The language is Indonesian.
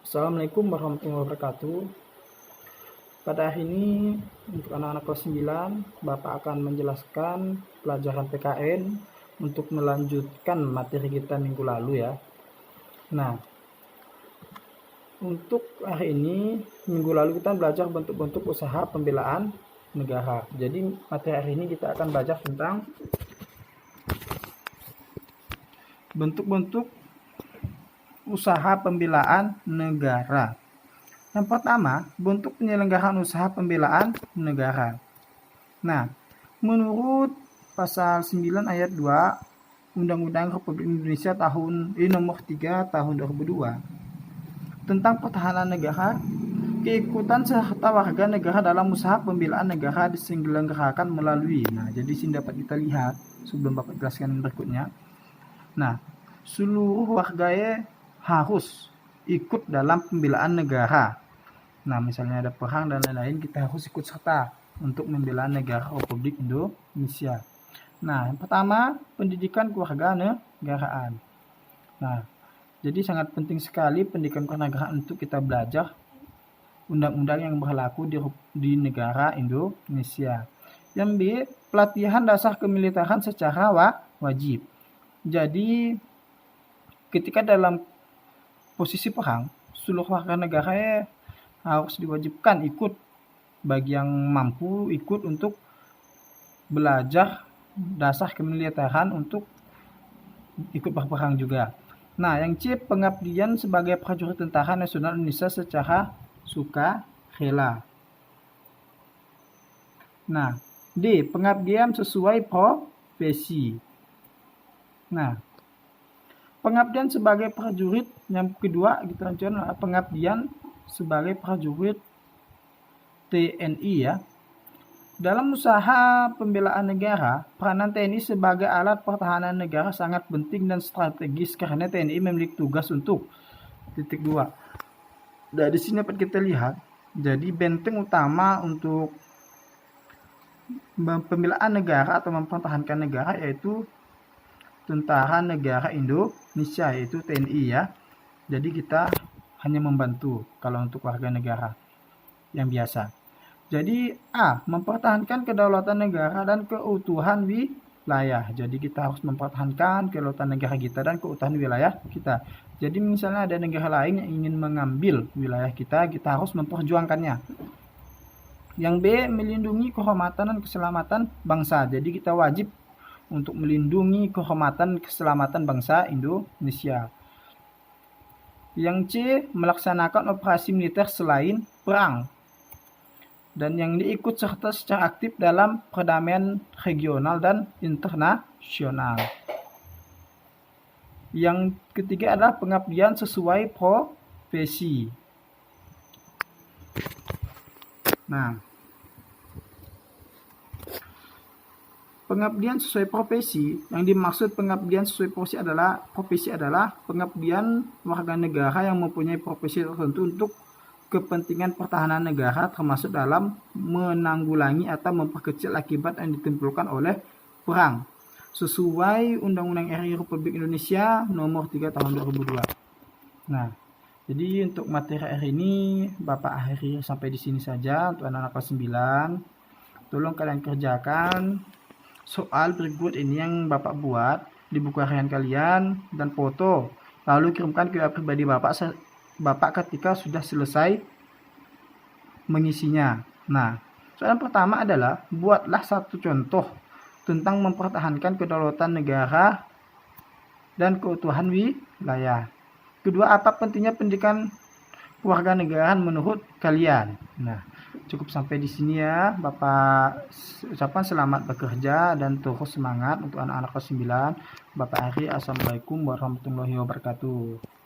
Assalamualaikum warahmatullahi wabarakatuh. Pada hari ini untuk anak-anak kelas 9, Bapak akan menjelaskan pelajaran PKN untuk melanjutkan materi kita minggu lalu ya. Nah, untuk hari ini minggu lalu kita belajar bentuk-bentuk usaha pembelaan negara. Jadi materi hari ini kita akan belajar tentang bentuk-bentuk usaha pembelaan negara. Yang pertama, bentuk penyelenggaraan usaha pembelaan negara. Nah, menurut pasal 9 ayat 2 Undang-Undang Republik Indonesia nomor 3 tahun 2002 tentang pertahanan negara, keikutan serta warga negara dalam usaha pembelaan negara diselenggarakan melalui. Nah, jadi sini dapat kita lihat sebelum Bapak jelaskan berikutnya. Nah, seluruh warganya harus ikut dalam pembelaan negara. Nah, misalnya ada perang dan lain-lain, kita harus ikut serta untuk membela negara Republik Indonesia. Nah, yang pertama, pendidikan kewarganegaraan. Nah, jadi sangat penting sekali pendidikan kewarganegaraan untuk kita belajar undang-undang yang berlaku di negara Indonesia. Yang B, pelatihan dasar kemiliteran secara wajib. Jadi, ketika dalam posisi perang, seluruh warga negara harus diwajibkan ikut, bagi yang mampu ikut untuk belajar dasar kemiliteran untuk ikut berperang juga. Nah, yang C, pengabdian sebagai prajurit Tentara Nasional Indonesia secara sukarela. Nah, D, pengabdian sesuai profesi. Nah, pengabdian sebagai prajurit, yang kedua kita lanjutkan pengabdian sebagai prajurit TNI ya. Dalam usaha pembelaan negara, peranan TNI sebagai alat pertahanan negara sangat penting dan strategis karena TNI memiliki tugas untuk titik 2. Dari sini dapat kita lihat, jadi benteng utama untuk pembelaan negara atau mempertahankan negara yaitu Tentara Negara Indonesia, yaitu TNI ya. Jadi kita hanya membantu kalau untuk warga negara yang biasa. Jadi A, mempertahankan kedaulatan negara dan keutuhan wilayah. Jadi kita harus mempertahankan kedaulatan negara kita dan keutuhan wilayah kita. Jadi misalnya ada negara lain yang ingin mengambil wilayah kita, kita harus memperjuangkannya. Yang B, melindungi kehormatan dan keselamatan bangsa. Jadi kita wajib untuk melindungi kehormatan keselamatan bangsa Indonesia. Yang C, melaksanakan operasi militer selain perang. Dan yang diikut serta secara aktif dalam perdamaian regional dan internasional. Yang ketiga adalah pengabdian sesuai profesi. Nah, pengabdian sesuai profesi, yang dimaksud pengabdian sesuai profesi adalah pengabdian warga negara yang mempunyai profesi tertentu untuk kepentingan pertahanan negara, termasuk dalam menanggulangi atau memperkecil akibat yang ditimbulkan oleh perang, sesuai Undang-Undang RI Republik Indonesia nomor 3 tahun 2002. Nah, jadi untuk materi hari ini Bapak akhiri sampai di sini saja untuk anak-anak kelas 9. Tolong kalian kerjakan soal berikut ini yang Bapak buat di buku harian kalian dan foto, lalu kirimkan ke pribadi Bapak ketika sudah selesai mengisinya. Nah, soal pertama adalah buatlah satu contoh tentang mempertahankan kedaulatan negara dan keutuhan wilayah. Kedua, apa pentingnya pendidikan kewarganegaraan menurut kalian? Nah, cukup sampai di sini ya. Bapak ucapkan selamat bekerja dan terus semangat untuk anak-anak kelas 9. Bapak Ari, assalamualaikum warahmatullahi wabarakatuh.